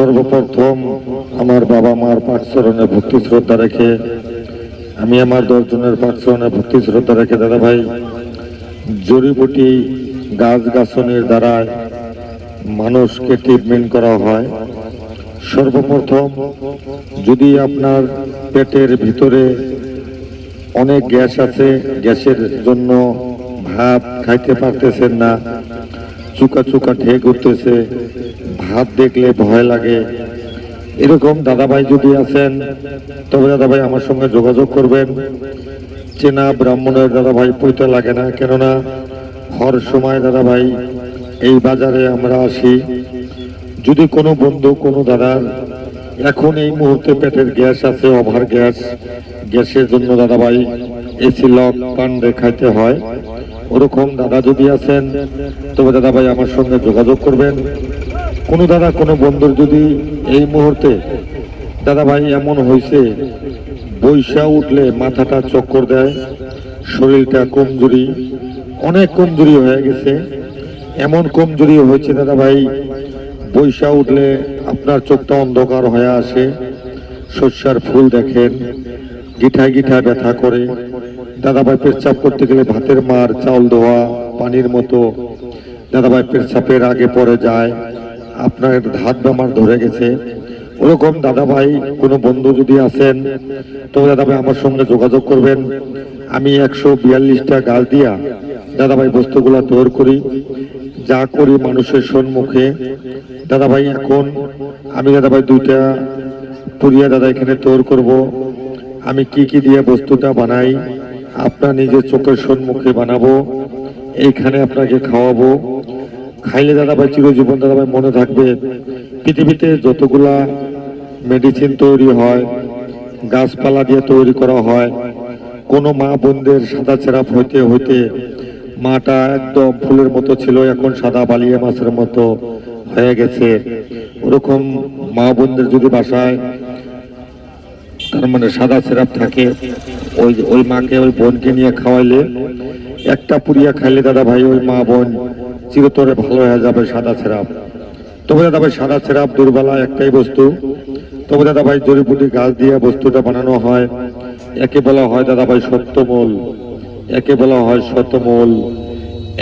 সর্বপ্রথম আমার বাবা মার পাঁচচরণে ভক্তি শ্রদ্ধা রেখে আমি আমার 10 জনের পাঁচচরণে ভক্তি শ্রদ্ধা রেখে দাদা ভাই জড়িবুটি গাছ গাছনের দ্বারা মানুষকে ট্রিটমেন্ট করা হয়। সর্বপ্রথম যদি আপনার পেটের ভিতরে অনেক গ্যাস আছে, গ্যাসের জন্য ভাত খাইতে পারতেছেন না, চুকা চুকা ঢেক উঠতেছে, ভাত দেখলে ভয় লাগে, এরকম দাদাভাই যদি আছেন তবে দাদাভাই আমার সঙ্গে যোগাযোগ করবেন। চেনা ব্রাহ্মণের দাদাভাই পৈতে লাগে না, কেননা হর সময় দাদাভাই এই বাজারে আমরা আসি। যদি কোনো বন্ধু কোনো দাদার এখন এই মুহূর্তে পেটের গ্যাস আছে, ওভার গ্যাস, গ্যাসের জন্য দাদাভাই এসি লক পান্ডে খাইতে হয়, ওরকম দাদা যদি আছেন তবে দাদাভাই আমার সঙ্গে যোগাযোগ করবেন। কোনো দাদা কোনো বন্ধুর যদি এই মুহূর্তে দাদাভাই এমন হয়েছে বৈশা উঠলে মাথাটা চক্কর দেয়, শরীরটা কমজোরি, অনেক কমজোরি হয়ে গেছে, এমন কমজোরি হয়েছে দাদাভাই বৈশা উঠলে আপনার চোখটা অন্ধকার হয়ে আসে, শস্যার ফুল দেখেন, গিঠায় গিঠায় ব্যথা করে, দাদাভাই পেচ্ছাপ করতে গেলে ভাতের মার চাউল ধোয়া পানির মতো দাদাভাই পেচ্ছাপের আগে পড়ে যায়, আপনার হাত বেমার ধরে গেছে, ওরকম দাদাভাই কোনো বন্ধু যদি আছেন তবে দাদাভাই আমার সঙ্গে যোগাযোগ করবেন। আমি 142টা গাছ দিয়া দাদাভাই বস্তুগুলা তৈরি করি, যা করি মানুষের সম্মুখে। দাদাভাই এখন আমি দাদাভাই 2টা পুরিয়া দাদা এখানে তৈরি করব। আমি কি কি দিয়ে বস্তুটা বানাই আপনার নিজের চোখের সম্মুখে বানাবো, এইখানে আপনাকে খাওয়াবো। খাইলে দাদাভাই চিরজীবন দাদাভাই মনে থাকবে পৃথিবীতে যতগুলা মেডিসিন তৈরি হয়, গাছপালা দিয়ে তৈরি করা হয়, কোনো মা বোনদের সাদা চেরাপ হইতে হইতে মাটা একদম ফুলের মতো ছিল, এখন সাদা বালিয়া মাছের মতো হয়ে গেছে। ওরকম মা বোনদের যদি বাসায় তার মানে সাদা চেরাপ থাকে, ওই মাকে ওই বোনকে নিয়ে খাওয়াইলে একটা পুরিয়া খাইলে দাদা ভাই ওই মা বোন চিরতরে ভালো হয়ে যাবে সাদা চেরাপ। তবে দাদা ভাই সাদা চেরাপ দুর্বলা একটাই বস্তু, তবে দাদা ভাই জড়িবুটি গাছ দিয়ে বস্তুটা বানানো হয়। একে বলা হয় দাদা ভাই সত্যমূল, একে বলা হয় শতমূল,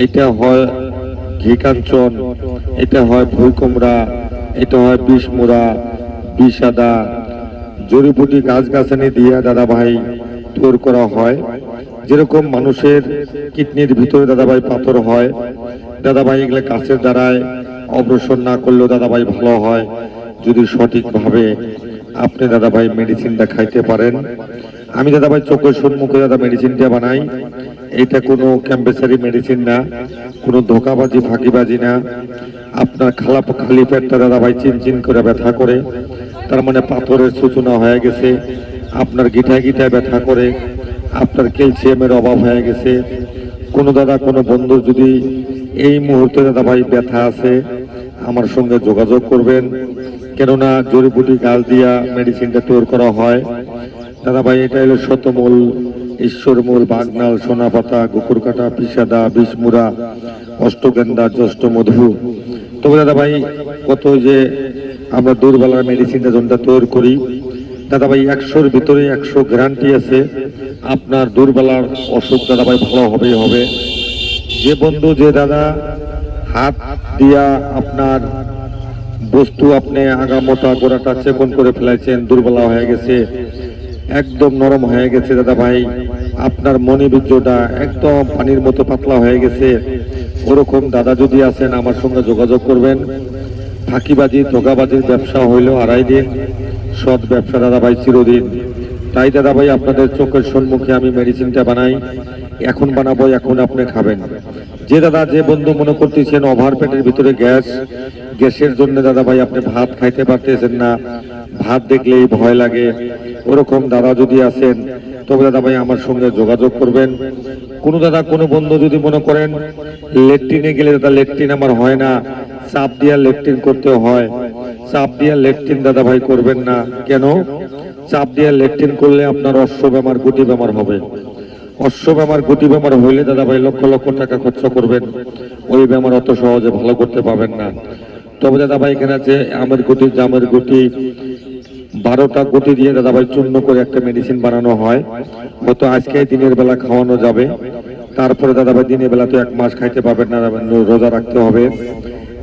এটা হয় ঘিকাঞ্চন, এটা হয় ভুইকুমড়া, এটা হয় বিষমুড়া, বিষাদা, জড়িবুটি গাছ গাছানি দিয়ে দাদা ভাই তৈরি করা হয়। যেরকম মানুষের কিডনির ভিতরে দাদাভাই পাথর হয়, দাদাভাই এগুলো কাছের দ্বারায় অপারেশন না করলেও দাদাভাই ভালো হয় যদি সঠিকভাবে আপনি দাদাভাই মেডিসিনটা খাইতে পারেন। আমি দাদাভাই চোখের সম্মুখে দাদা মেডিসিনটা বানাই, এটা কোনো ক্যাম্পেসারি মেডিসিন না, কোনো ধোকাবাজি ফাঁকিবাজি না। আপনার খালি পেটটা দাদাভাই চিনচিন করে ব্যথা করে, তার মানে পাথরের সূচনা হয়ে গেছে, আপনার গিঠায় গিঠায় ব্যথা করে, আপনার ক্যালসিয়ামের অভাব হয়ে গেছে। কোনো দাদা কোনো বন্ধু যদি এই মুহূর্তে দাদা ভাই ব্যথা আছে আমার সঙ্গে যোগাযোগ করবেন, কেননা জড়িবুটি গাছ দিয়া মেডিসিনটা তৈরি করা হয়। দাদা ভাই এটা হলো শতমূল, ঈশ্বরমূল, বাগনাল, সোনাপাতা, গুকুরকাটা, পিসাদা, বিষমুড়া, অষ্টগন্ধা, জ্যৈষ্ঠ মধু। তবে দাদা ভাই কত যে আমরা দুর্বলার মেডিসিনটা যোনটা তৈরি করি দাদাভাই 100-র ভিতরে 100 গ্যারান্টি আছে আপনার দুর্বলার অসুখ দাদাভাই ভালো হবেই হবে। যে বন্ধু যে দাদা হাত দিয়া আপনার বস্তু আপনি আগা মোটা গোড়াটা চেপন করে ফেলাইছেন, দুর্বলা হয়ে গেছে, একদম নরম হয়ে গেছে দাদাভাই, আপনার মণিবীর্যটা একদম পানির মতো পাতলা হয়ে গেছে, ওরকম দাদা যদি আছেন আমার সঙ্গে যোগাযোগ করবেন। ফাঁকিবাজি ধোকাবাজির ব্যবসা হইলেও 2.5 দিন, সৎ ব্যবসা দাদাভাই চিরদিন। তাই দাদাভাই আপনাদের চোখের সম্মুখে আমি মেডিসিনটা বানাই, এখন বানাবো, এখন আপনি খাবেন। যে দাদা যে বন্ধু মনে করতেছেন ওভার পেটের ভিতরে গ্যাস, গ্যাসের জন্য দাদাভাই আপনি ভাত খাইতে পারতেছেন না, ভাত দেখলেই ভয় লাগে, ওরকম দাদা যদি আছেন তবে দাদাভাই আমার সঙ্গে যোগাযোগ করবেন। কোনো দাদা কোনো বন্ধু যদি মনে করেন লেট্রিনে গেলে দাদা লেট্রিন আমার হয় না, চাপ দিয়া লেট্রিন করতে হয়, চাপ দিয়া লেট্রিন দাদাভাই করবেন না। কেন? চাপ দিয়া লেট্রিন করলে আপনার অশ্ব বেমার, গুটি বেমার হবে। অশ্ব বেমার, গুটি বেমার হইলে দাদাভাই লক্ষ লক্ষ টাকা খরচ করবেন, ওই বেমার অত সহজে ভালো করতে পারবেন না। তবে দাদা ভাই এখানে আছে আমের গুটি, জামের গুটি, 12টা গুটি দিয়ে দাদা ভাই চূর্ণ করে একটা মেডিসিন বানানো হয়। হয়তো আজকে দিনের বেলা খাওয়ানো যাবে, তারপরে দাদা ভাই দিনের বেলা তো 1 মাস খাইতে পারবেন না, রোজা রাখতে হবে।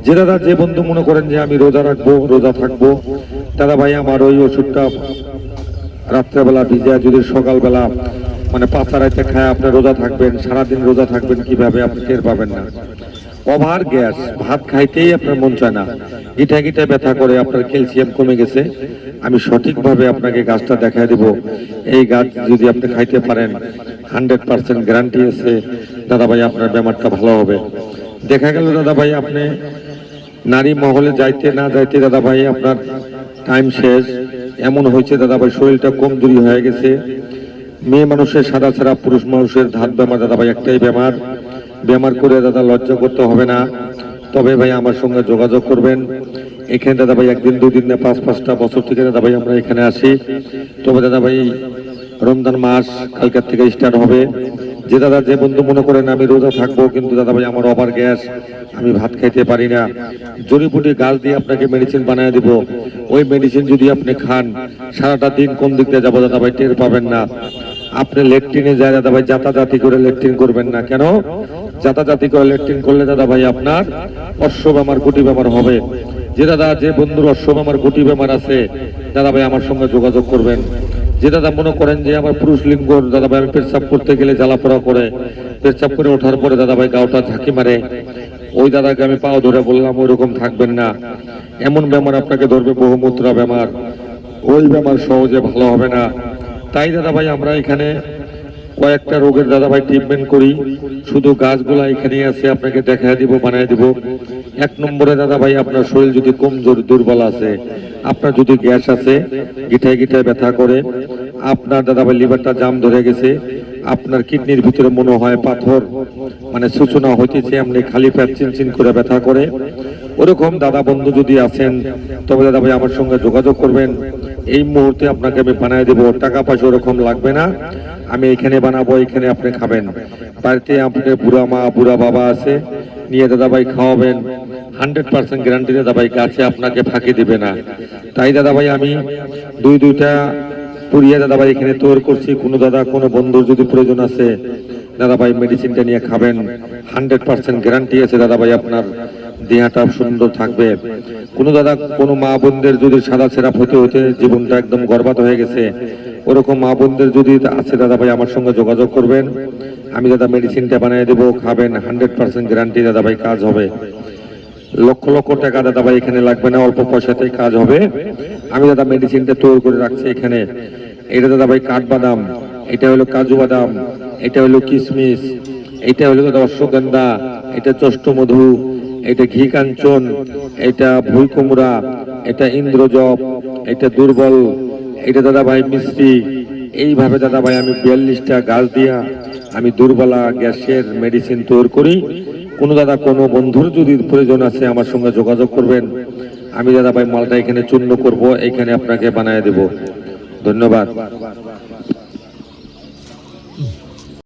যে দাদা যে বন্ধু মনে করেন যে আমি রোজা রাখবো, রোজা থাকবো, দাদা ভাই আমার ওই ওষুধটা রাত্রেবেলা ভিজা যদি সকালবেলা মানে 5 আড়াইতে খায় আপনি রোজা থাকবেন, সারাদিন রোজা থাকবেন কিভাবে আপনি টের পাবেন না। ওভার গ্যাস, ভাত খাইতেই আপনার মন চায় না, গিটা গিটা ব্যথা করে, আপনার ক্যালসিয়াম কমে গেছে। আমি সঠিকভাবে আপনাকে গাছটা দেখায় দেব। এই গাছ যদি আপনি খাইতে পারেন 100% গ্যারান্টি আছে দাদা ভাই আপনার বেমারটা ভালো হবে। দেখা গেল দাদা ভাই আপনি নারী মহলে যাইতে না যাইতে দাদা ভাই আপনার টাইম শেষ, এমন হয়েছে দাদা ভাই শরীরটা কমজোরি হয়ে গেছে। মেয়ে মানুষের সাদা ছাড়া পুরুষ মানুষের ধাত বেমার দাদা ভাই একটাই বেমার। বেমার করে দাদা লজ্জা করতে হবে না, তবে ভাই আমার সঙ্গে যোগাযোগ করবেন। এখানে দাদা ভাই 1 দিন 2 দিন না 5-5টা বছর থেকে দাদা ভাই আমরা এখানে আসি। তবে দাদা ভাই রমজান মাস কালকের থেকে স্টার্ট হবে। যে দাদা যে বন্ধু মনে করেন আমি রোজা থাকবো কিন্তু দাদা ভাই আমার ওভার গ্যাস, আমি ভাত খাইতে পারি না, জড়িবুটি গাছ দিয়ে আপনাকে মেডিসিন বানিয়ে দিব। ওই মেডিসিন যদি আপনি খান সারাটা দিন কোন দিক দিয়ে যাবো দাদা ভাই টের পাবেন না। আপনি লেট্রিনে যায় দাদা ভাই জাতাজাতি করে লেট্রিন করবেন না। কেন জাতাজাতি করে লেট্রিন করলে দাদা ভাই আপনার অশ্ব বেমার, গুটি বেমার হবে। যে দাদা যে বন্ধুর অশ্ব বেমার, গুটি বেমার আছে দাদা ভাই আমার সঙ্গে যোগাযোগ করবেন। যে দাদা মনে করেন যে আমার পুরুষ লিঙ্গ দাদা ভাই আমি পেচ্ছাপ করতে গেলে জ্বালাপোড়া করে, পেচ্ছাপ করে ওঠার পরে দাদা ভাই গাওটা ঝাঁকি মারে, ওই দাদাকে আমি পাও ধরে বললাম ওইরকম থাকবেন না। এমন বেমার আপনাকে ধরবে বহুমূত্রা বেমার, ওই বেমার সহজে ভালো হবে না। তাই দাদা ভাই আমরা এখানে কয়েকটা রোগের দাদা ভাই ট্রিটমেন্ট করি। শুধু গাছগুলা এখানেই আছে, আপনাকে দেখা দিব, বানিয়ে দিব। 1 নম্বরে দাদা ভাই আপনার শরীর যদি কমজোর দুর্বল আছে, আপনার যদি গ্যাস আছে, গিঠায় গিঠায় ব্যথা করে, আপনার দাদা ভাই লিভারটা জাম ধরে গেছে, আপনার কিডনির ভিতরে মনে হয় পাথর মানে সূচনা হইতেছে, এমনি খালি পেট চিনচিন করে ব্যথা করে, ওরকম দাদা বন্ধু যদি আছেন তবে দাদা ভাই আমার সঙ্গে যোগাযোগ করবেন। এই মুহূর্তে আপনাকে আমি বানিয়ে দেবো, টাকা পয়সা ওরকম লাগবে না, আমি এখানে বানাবো, এখানে আপনি খাবেন। বাড়িতে আপনার বুড়া মা বুড়া বাবা আছে, নিয়ে দাদা ভাই খাওয়াবেন, 100% গ্যারান্টি দাদা ভাই গাছে আপনাকে ফাঁকি দিবে না। তাই দাদা ভাই আমি 2টা পুড়িয়ে দাদা ভাই এখানে তৈরি করছি। কোনো দাদা কোনো বন্ধুর যদি প্রয়োজন আছে দাদা ভাই মেডিসিনটা নিয়ে খাবেন, 100% গ্যারান্টি আছে দাদা ভাই আপনার দেহটা সুন্দর থাকবে। কোনো দাদা কোনো মা বোনদের যদি সাদা ছেঁড়া হতে হতে জীবনটা একদম বরবাদ হয়ে গেছে, ওরকম মা বোনদের যদি আছে দাদা ভাই আমার সঙ্গে যোগাযোগ করবেন। আমি দাদা মেডিসিনটা বানিয়ে দেবো, খাবেন, 100% গ্যারান্টি দাদা ভাই কাজ হবে। লক্ষ লক্ষ টাকা দাদা ভাই এখানে লাগবে না, অল্প পয়সাতেই কাজ হবে। আমি দাদা মেডিসিনটা তৈরি করে রাখছি এখানে। এটা দাদা ভাই কাঠবাদাম, এটা হলো কাজু বাদাম, এটা হলো কিশমিশ, এটা হলো দাদা অশ্বগন্ধা, এটা চষ্টমধু, এটা ঘি কাঞ্চন, এটা ভুই কুমড়া, এটা ইন্দ্রজব, এটা দুর্বল, এটা দাদা ভাই মিষ্টি। এইভাবে দাদা ভাই আমি 42টা গাছ দিয়া আমি দুর্বলা গ্যাসের মেডিসিন তৈরি করি। কোনো দাদা কোনো বন্ধুর যদি প্রয়োজন আছে আমার সঙ্গে যোগাযোগ করবেন। আমি দাদা ভাই মালটা এখানে চূর্ণ করব, এখানে আপনাকে বানিয়ে দেব। ধন্যবাদ।